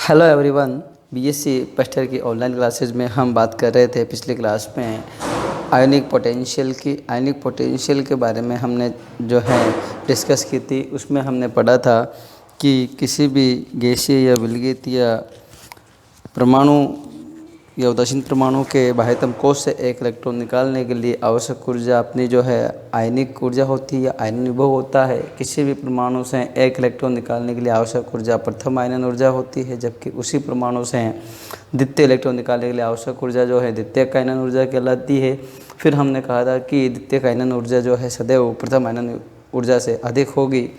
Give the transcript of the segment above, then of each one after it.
Hello everyone. BSc first year की online classes में हम बात कर रहे थे पिछली क्लास में आयनिक पोटेंशियल के बारे में हमने जो है डिस्कस की थी। उसमें हमने पढ़ा था कि किसी भी गैसीय या विलगित या परमाणु या उदासीन परमाणु के बाह्यतम कोश से एक इलेक्ट्रॉन निकालने के लिए आवश्यक ऊर्जा अपनी जो है आयनिक ऊर्जा होती है या आयनन विभव होता है। किसी भी परमाणु से एक इलेक्ट्रॉन निकालने के लिए आवश्यक ऊर्जा प्रथम आयनन ऊर्जा होती है, जबकि उसी परमाणु से द्वितीय इलेक्ट्रॉन निकालने के लिए आवश्यक ऊर्जा जो है द्वितीयक आयनन ऊर्जा कहलाती है। फिर हमने कहा था कि द्वितीयक आयनन ऊर्जा जो है सदैव प्रथम आयनन ऊर्जा से अधिक होगी।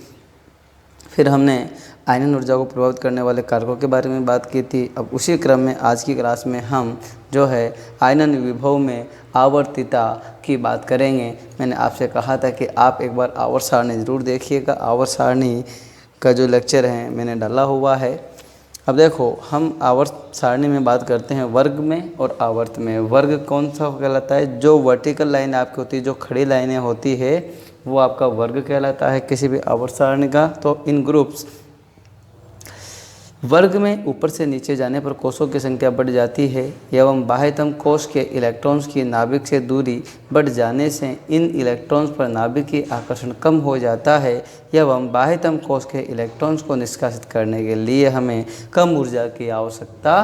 फिर हमने आयनन ऊर्जा को प्रभावित करने वाले कारकों के बारे में बात की थी। अब उसी क्रम में आज की क्लास में हम जो है आयनन विभव में आवर्तिता की बात करेंगे। मैंने आपसे कहा था कि आप एक बार आवर्त सारणी ज़रूर देखिएगा। आवर्त सारणी का जो लेक्चर है मैंने डाला हुआ है। अब देखो, हम आवर्त सारणी में बात करते हैं वर्ग में और आवर्त में। वर्ग कौन सा कहलाता है? जो वर्टिकल लाइन आपकी होती है, जो खड़ी लाइनें होती है, वो आपका वर्ग कहलाता है किसी भी आवर्त सारणी का। तो इन ग्रुप्स वर्ग में ऊपर से नीचे जाने पर कोषों की संख्या बढ़ जाती है एवं बाह्यतम कोष के इलेक्ट्रॉन्स की नाभिक से दूरी बढ़ जाने से इन इलेक्ट्रॉन्स पर नाभिकीय आकर्षण कम हो जाता है एवं बाह्यतम कोष के इलेक्ट्रॉन्स को निष्कासित करने के लिए हमें कम ऊर्जा की आवश्यकता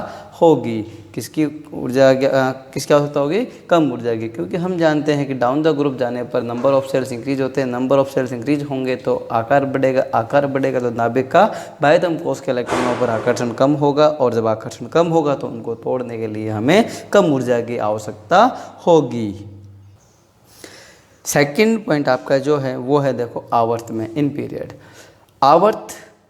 होगी। किसकी आवश्यकता होगी? कम ऊर्जा की, क्योंकि हम जानते हैं कि डाउन द ग्रुप जाने पर नंबर ऑफ सेल्स इंक्रीज होते हैं। नंबर ऑफ सेल्स इंक्रीज होंगे तो आकार बढ़ेगा तो नाभिक का बाह्यतम कोष के इलेक्ट्रॉनों पर आकर्षण कम होगा, और जब आकर्षण कम होगा तो उनको तोड़ने के लिए हमें कम ऊर्जा की आवश्यकता होगी। सेकंड पॉइंट आपका जो है वो है, देखो, आवर्त में इन पीरियड। आवर्त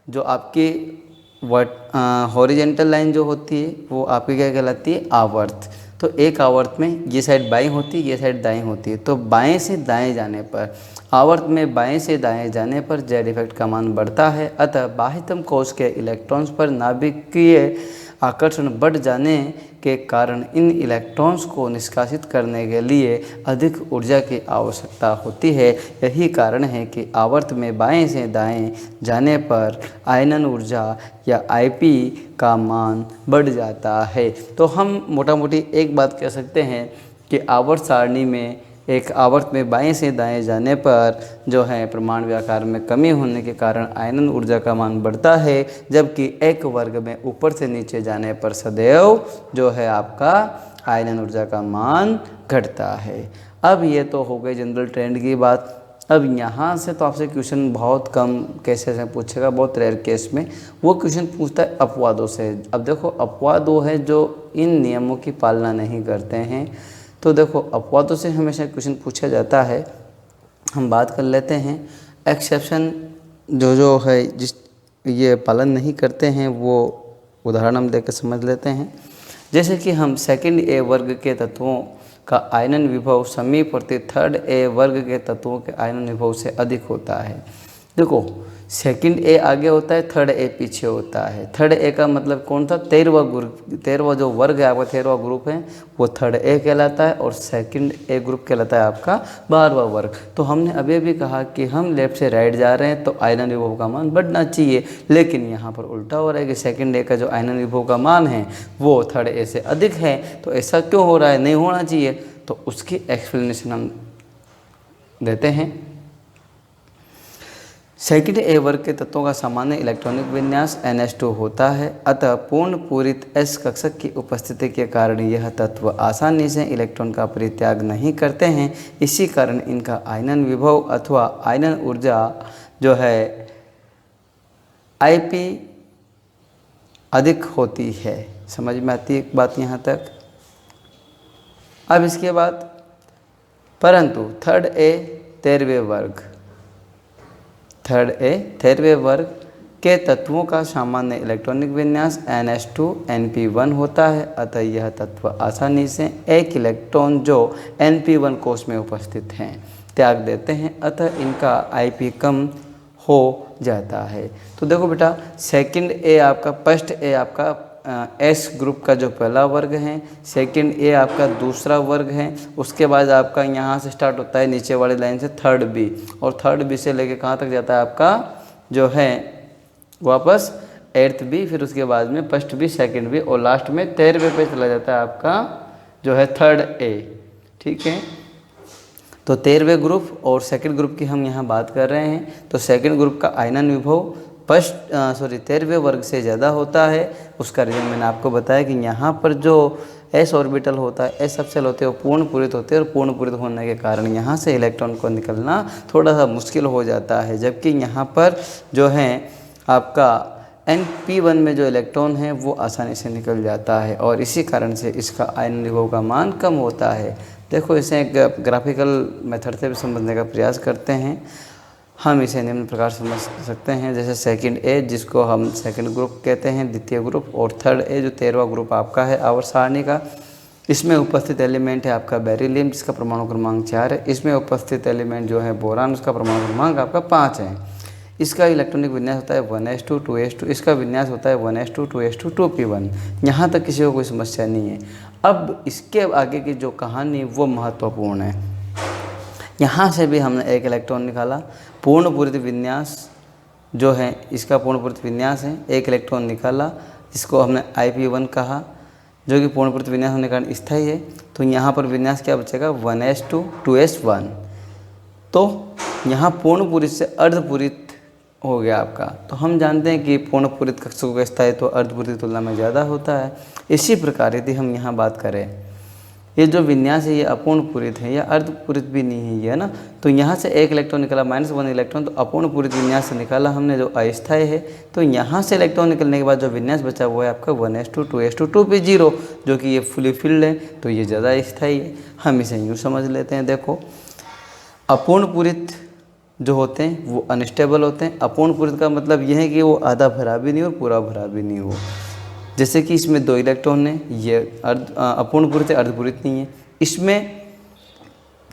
जो आपकी हॉरिजेंटल लाइन जो होती है वो आपकी क्या कहलाती है? आवर्त। तो एक आवर्त में ये साइड बाईं होती है, ये साइड दाईं होती है। तो बाएं से दाएं जाने पर, आवर्त में बाएं से दाएं जाने पर जेड इफेक्ट का मान बढ़ता है। अतः बाह्यतम कोष के इलेक्ट्रॉन्स पर नाभिकीय आकर्षण बढ़ जाने के कारण इन इलेक्ट्रॉन्स को निष्कासित करने के लिए अधिक ऊर्जा की आवश्यकता होती है। यही कारण है कि आवर्त में बाएं से दाएं जाने पर आयनन ऊर्जा या आईपी का मान बढ़ जाता है। तो हम मोटा मोटी एक बात कह सकते हैं कि आवर्त सारणी में एक आवर्त में बाएं से दाएं जाने पर जो है परमाणु आकार में कमी होने के कारण आयनन ऊर्जा का मान बढ़ता है, जबकि एक वर्ग में ऊपर से नीचे जाने पर सदैव जो है आपका आयनन ऊर्जा का मान घटता है। अब ये तो हो गई जनरल ट्रेंड की बात। अब यहाँ से तो आपसे क्वेश्चन बहुत कम केसेस में पूछेगा, बहुत रेयर केस में वो क्वेश्चन पूछता है अपवादों से। अब देखो, अपवाद वो है जो इन नियमों की पालना नहीं करते हैं। तो देखो, अपवादों से हमेशा क्वेश्चन पूछा जाता है। हम बात कर लेते हैं एक्सेप्शन जो है जिस ये पालन नहीं करते हैं, वो उदाहरण हम देकर समझ लेते हैं। जैसे कि हम सेकंड ए वर्ग के तत्वों का आयनन विभव समीप प्रति थर्ड ए वर्ग के तत्वों के आयनन विभव से अधिक होता है। देखो, सेकंड ए आगे होता है, थर्ड ए पीछे होता है। थर्ड ए का मतलब कौन था? 13वां जो वर्ग है आपका, 13वां ग्रुप है, वो थर्ड ए कहलाता है, और सेकंड ए ग्रुप कहलाता है आपका 12वां वर्ग। तो हमने अभी भी कहा कि हम लेफ्ट से राइट जा रहे हैं तो आयनन विभव का मान बढ़ना चाहिए, लेकिन यहाँ पर उल्टा हो रहा है कि सेकंड ए का जो आयनन विभव का मान है वो थर्ड ए से अधिक है। तो ऐसा क्यों हो रहा है? नहीं होना चाहिए। तो उसकी एक्सप्लेनेशन हम देते हैं। सेकंड ए वर्ग के तत्वों का सामान्य इलेक्ट्रॉनिक विन्यास NH2 होता है। अतः पूर्ण पूरित S कक्षक की उपस्थिति के कारण यह तत्व आसानी से इलेक्ट्रॉन का परित्याग नहीं करते हैं। इसी कारण इनका आयनन विभव अथवा आयनन ऊर्जा जो है IP अधिक होती है। समझ में आती है एक बात यहाँ तक? अब इसके बाद परंतु थर्ड ए 13वें वर्ग के तत्वों का सामान्य इलेक्ट्रॉनिक विन्यास NH2 NP1 होता है। अतः यह तत्व आसानी से एक इलेक्ट्रॉन जो NP1 कोष में उपस्थित हैं त्याग देते हैं। अतः इनका IP कम हो जाता है। तो देखो बेटा, सेकंड ए आपका, फर्स्ट ए आपका S ग्रुप का जो पहला वर्ग है, सेकंड ए आपका दूसरा वर्ग है, उसके बाद आपका यहाँ से स्टार्ट होता है नीचे वाली लाइन से थर्ड बी, और थर्ड बी से लेके कहाँ तक जाता है आपका जो है वापस 8th बी, फिर उसके बाद में 1st बी, 2nd बी और लास्ट में 13वें पे चला जाता है आपका जो है 3rd ए। ठीक है, तो 13वें ग्रुप और 2nd ग्रुप की हम यहाँ बात कर रहे हैं। तो 2nd ग्रुप का आयनन विभव 13वें वर्ग से ज़्यादा होता है। उसका रीज़न मैंने आपको बताया कि यहाँ पर जो एस ऑर्बिटल होता है, एस सबसेल होते हैं, वो पूर्ण पूरित होते हैं और पूर्ण पूरित होने के कारण यहाँ से इलेक्ट्रॉन को निकलना थोड़ा सा मुश्किल हो जाता है। जबकि यहाँ पर जो है आपका Np1 में जो इलेक्ट्रॉन है वो आसानी से निकल जाता है और इसी कारण से इसका आयनन विभव का मान कम होता है। देखो, इसे एक ग्राफिकल मेथड से भी समझने का प्रयास करते हैं। हम इसे निम्न प्रकार समझ सकते हैं, जैसे 2nd ए जिसको हम 2nd ग्रुप कहते हैं, द्वितीय ग्रुप, और 3rd ए जो 13वां ग्रुप आपका है आवर्त सारणी का। इसमें उपस्थित एलिमेंट है आपका बेरिलियम जिसका परमाणु क्रमांक 4 है। इसमें उपस्थित एलिमेंट जो है बोरान, उसका परमाणु क्रमांक आपका 5 है। इसका इलेक्ट्रॉनिक विन्यास होता है 1s2 2s2, इसका विन्यास होता है 1s2 2s2 2p1। यहाँ तक किसी को कोई समस्या नहीं है। अब इसके आगे की जो कहानी वो महत्वपूर्ण है। यहाँ से भी हमने एक इलेक्ट्रॉन निकाला, पूर्ण पूरित विन्यास जो है इसका पूर्ण पूरित विन्यास है, एक इलेक्ट्रॉन निकाला जिसको हमने IP1 कहा, जो कि पूर्ण पूरित विन्यास होने के कारण स्थायी है। तो यहाँ पर विन्यास क्या बचेगा 1s2 2s1। तो यहाँ पूर्ण पूरित से अर्धपूरित हो गया आपका। तो हम जानते हैं कि पूर्ण पूरित कक्षकों का स्थायित्व अर्धपूरित की तुलना में ज़्यादा होता है। इसी प्रकार यदि हम यहाँ बात करें, ये जो विन्यास है ये अपूर्ण पूरित है या अर्धपूरित भी नहीं है, ये है ना। तो यहाँ से एक इलेक्ट्रॉन निकला -1 इलेक्ट्रॉन, तो अपूर्ण पूरित विन्यास से निकाला हमने जो अस्थायी है। तो यहाँ से इलेक्ट्रॉन निकलने के बाद जो विन्यास बचा वो है आपका 1s2 2s2 2p0, जो कि ये फुली फिल्ड है, तो ये ज़्यादा अस्थायी है। हम इसे यूँ समझ लेते हैं। देखो, अपूर्ण पूरित जो होते हैं वो अनस्टेबल होते हैं। अपूर्ण पूरित का मतलब यह है कि वो आधा भरा भी नहीं और पूरा भरा भी नहीं हो। जैसे कि इसमें 2 इलेक्ट्रॉन है, ये अपूर्ण पूरित है, अर्धपूरित नहीं है। इसमें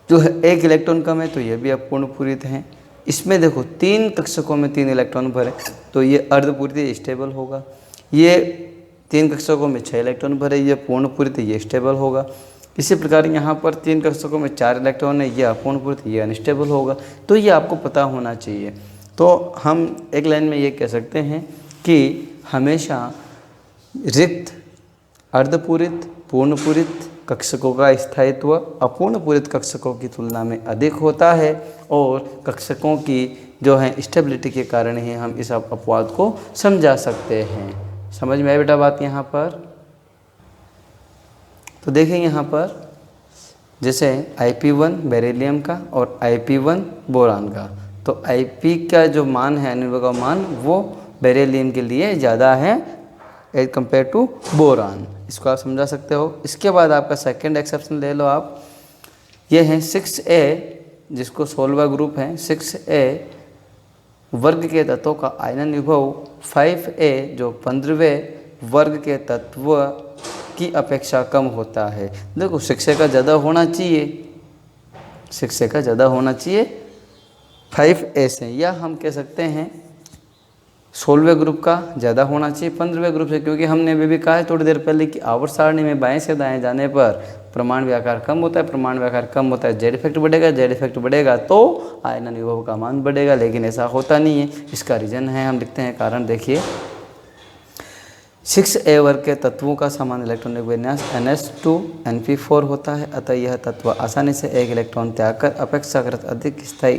जो है 1 इलेक्ट्रॉन कम है, तो ये भी अपूर्ण पूरित है। इसमें देखो 3 कक्षकों में 3 इलेक्ट्रॉन भरे, तो ये अर्धपूरित स्टेबल होगा। ये 3 कक्षकों में 6 इलेक्ट्रॉन भरे, ये पूर्ण पूरित, ये स्टेबल होगा। इसी प्रकार यहाँ पर 3 कक्षकों में 4 इलेक्ट्रॉन है, ये अपूर्ण पूरित, ये अनस्टेबल होगा। तो ये आपको पता होना चाहिए। तो हम एक लाइन में ये कह सकते हैं कि हमेशा रिक्त, अर्धपूरित, पूर्ण पूरित कक्षकों का स्थायित्व अपूर्ण पूरित कक्षकों की तुलना में अधिक होता है और कक्षकों की जो है स्टेबिलिटी के कारण ही हम इस अपवाद को समझा सकते हैं। समझ में आई बेटा बात यहाँ पर? तो देखें यहाँ पर जैसे IP1 बेरिलियम का और IP1 बोरान का, तो IP का जो मान है अणु का मान वो बेरिलियम के लिए ज़्यादा है एज कम्पेयर टू बोरान। इसको आप समझा सकते हो। इसके बाद आपका 2nd एक्सेप्शन ले लो आप, ये है 6A जिसको 16वां ग्रुप है। 6A वर्ग के तत्वों का आयनन विभव 5A जो 15वें वर्ग के तत्व की अपेक्षा कम होता है। देखो 6A का ज़्यादा होना चाहिए, 6A का ज़्यादा होना चाहिए 5A से, या हम कह सकते हैं 16वें ग्रुप का ज़्यादा होना चाहिए 15वें ग्रुप से, क्योंकि हमने अभी भी कहा है थोड़ी देर पहले कि आवर्त सारणी में बाएं से दाएं जाने पर प्रमाण व्याकार कम होता है, प्रमाण व्याकार कम होता है, जेड इफेक्ट बढ़ेगा, जेड इफेक्ट बढ़ेगा तो आयनन विभव का मान बढ़ेगा, लेकिन ऐसा होता नहीं है। इसका रीज़न है, हम लिखते हैं कारण। देखिए 6A वर्ग के तत्वों का समान इलेक्ट्रॉनिक विन्यास NS2 Np4 होता है, अतः यह तत्व आसानी से एक इलेक्ट्रॉन त्याग कर अपेक्षाकृत अधिक स्थायी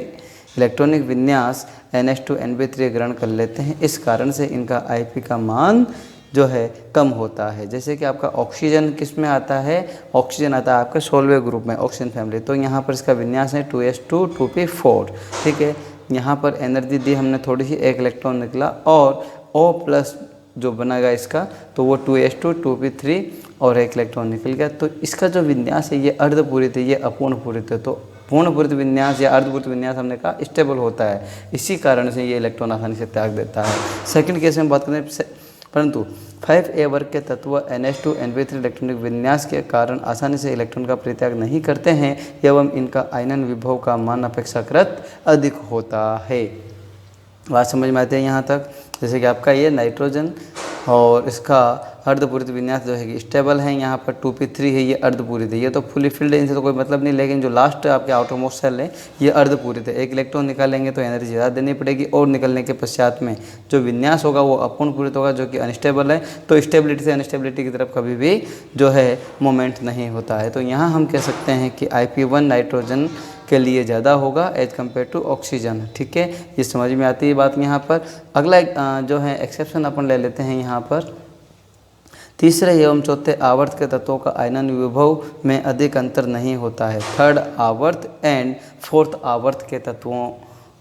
इलेक्ट्रॉनिक विन्यास NH2 Np3 ग्रहण कर लेते हैं। इस कारण से इनका IP का मान जो है कम होता है। जैसे कि आपका ऑक्सीजन किस में आता है, ऑक्सीजन आता है आपका 16वें ग्रुप में, ऑक्सीजन फैमिली। तो यहाँ पर इसका विन्यास है 2s2 2p4, ठीक है। यहाँ पर एनर्जी दी हमने थोड़ी सी, 1 इलेक्ट्रॉन निकला और O+ जो बनेगा इसका, तो वो 2s2 2p3 और 1 इलेक्ट्रॉन निकल गया। तो इसका जो विन्यास है ये अर्धपूरित है, ये अपूर्ण पूरित है। तो पूर्ण पूरित विन्यास या अर्धपूरित विन्यास हमने कहा स्टेबल होता है, इसी कारण से ये इलेक्ट्रॉन आसानी से त्याग देता है। 2nd केस में बात करें, परंतु 5A वर्ग के तत्व NH2 Np3 इलेक्ट्रॉनिक विन्यास के कारण आसानी से इलेक्ट्रॉन का परित्याग नहीं करते हैं एवं इनका आयनन विभव का मान अपेक्षाकृत अधिक होता है। बात समझ में आती है यहाँ तक? जैसे कि आपका ये नाइट्रोजन और इसका अर्धपूरित विन्यास जो है कि स्टेबल है, यहाँ पर 2p3 है, ये अर्धपूरित है। ये तो फुली फिल्ड है, इनसे तो कोई मतलब नहीं, लेकिन जो लास्ट आपके आउटर मोस्ट सेल है ये अर्धपूरित है। एक इलेक्ट्रॉन निकालेंगे तो एनर्जी ज़्यादा देनी पड़ेगी, और निकलने के पश्चात में जो विन्यास होगा वो अपूर्ण पूरित होगा, जो कि अनस्टेबल है। तो स्टेबिलिटी से अनस्टेबिलिटी की तरफ कभी भी जो है मोमेंट नहीं होता है। तो यहाँ हम कह सकते हैं कि IP1 नाइट्रोजन के लिए ज़्यादा होगा एज कम्पेयर टू ऑक्सीजन। ठीक है, ये समझ में आती है बात यहाँ पर। अगला जो है एक्सेप्शन अपन ले लेते हैं यहाँ पर। तीसरे एवं चौथे आवर्त के तत्वों का आयनन विभव में अधिक अंतर नहीं होता है। थर्ड आवर्त एंड फोर्थ आवर्त के तत्वों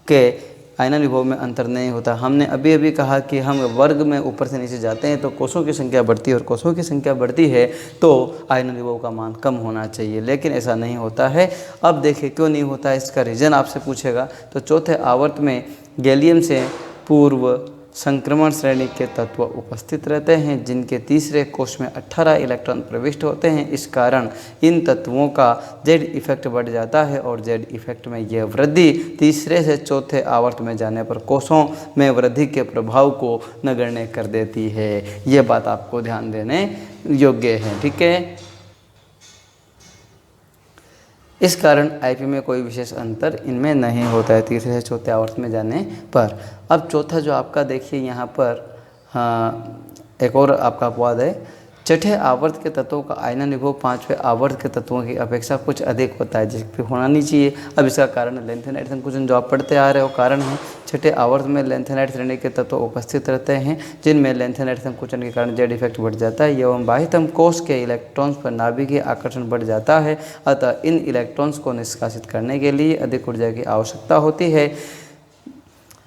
के आयनन विभव में अंतर नहीं होता। हमने अभी अभी कहा कि हम वर्ग में ऊपर से नीचे जाते हैं तो कोषों की संख्या बढ़ती है, और कोषों की संख्या बढ़ती है तो आयनन विभव का मान कम होना चाहिए, लेकिन ऐसा नहीं होता है। अब देखिए क्यों नहीं होता है, इसका रीज़न आपसे पूछेगा। तो चौथे आवर्त में गैलियम से पूर्व संक्रमण श्रेणी के तत्व उपस्थित रहते हैं, जिनके तीसरे कोष में 18 इलेक्ट्रॉन प्रविष्ट होते हैं। इस कारण इन तत्वों का जेड इफेक्ट बढ़ जाता है, और जेड इफेक्ट में यह वृद्धि तीसरे से चौथे आवर्त में जाने पर कोषों में वृद्धि के प्रभाव को नगण्य कर देती है। यह बात आपको ध्यान देने योग्य है। ठीक है, इस कारण IP में कोई विशेष अंतर इनमें नहीं होता है तीसरे से चौथे आवर्त में जाने पर। अब चौथा जो आपका देखिए यहाँ पर, एक और आपका अपवाद है। छठे आवर्त के तत्वों का आयनन विभव पांचवें आवर्त के तत्वों की अपेक्षा कुछ अधिक होता है, जिसपे होना नहीं चाहिए। अब इसका कारण लेंथेनाइट संकुचन जो आप पढ़ते आ रहे हो कारण है। छठे आवर्त में लेंथेनाइट श्रेणी के तत्व उपस्थित रहते हैं, जिनमें लेंथेनाइट संकुचन के कारण जेड इफेक्ट बढ़ जाता है एवं बाह्यतम कोष के इलेक्ट्रॉन्स पर नाभिकीय आकर्षण बढ़ जाता है। अतः इन इलेक्ट्रॉन्स को निष्कासित करने के लिए अधिक ऊर्जा की आवश्यकता होती है,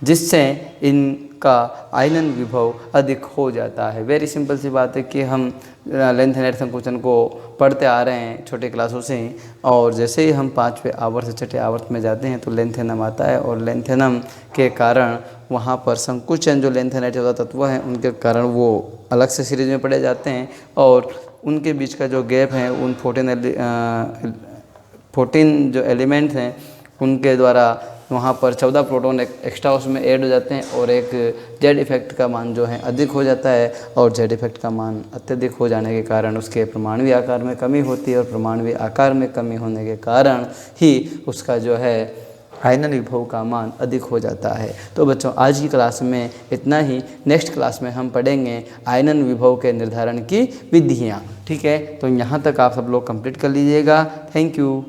जिससे इनका आयनन विभव अधिक हो जाता है। वेरी सिंपल सी बात है कि हम लेंथेनाइट संकुचन को पढ़ते आ रहे हैं छोटे क्लासों से ही, और जैसे ही हम पांचवें आवर्त से छठे आवर्त में जाते हैं तो लेंथेनम आता है, और लेंथेनम के कारण वहाँ पर संकुचन जो लेंथेनाइट वाला तत्व हैं उनके कारण वो अलग से सीरीज में पढ़े जाते हैं, और उनके बीच का जो गैप है उन 14 जो एलिमेंट्स हैं उनके द्वारा वहाँ पर 14 प्रोटॉन एक्स्ट्रा उसमें ऐड हो जाते हैं, और एक जेड इफेक्ट का मान जो है अधिक हो जाता है, और जेड इफेक्ट का मान अत्यधिक हो जाने के कारण उसके परमाणुवीय आकार में कमी होती है, और परमाणुवीय आकार में कमी होने के कारण ही उसका जो है आयनन विभव का मान अधिक हो जाता है। तो बच्चों आज की क्लास में इतना ही। नेक्स्ट क्लास में हम पढ़ेंगे आयनन विभव के निर्धारण की विधियाँ। ठीक है, तो यहाँ तक आप सब लोग कंप्लीट कर लीजिएगा। Thank you.